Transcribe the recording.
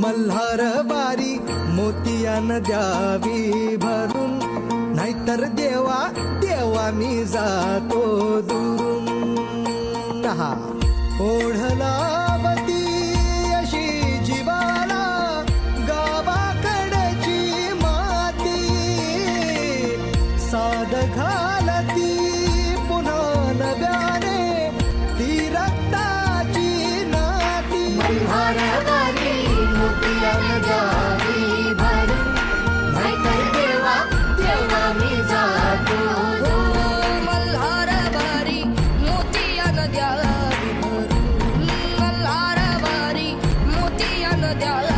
मल्हार बारी मोतियान द्यावी भरून, नाहीतर देवा देवा मी जातो दुरून. हा ओढलावती अशी जीवाला गावाकडची माती, साध घालती पुन्हा नव्याने ती रक्ताची नाती. मल्हार बारी मोतियान द्यावी भरून, नाहीतर देवा देवा मी जातो दूर. मल्हार बारी मोतियान द्यावी भरून, मल्हार बारी मोतियान द्यावी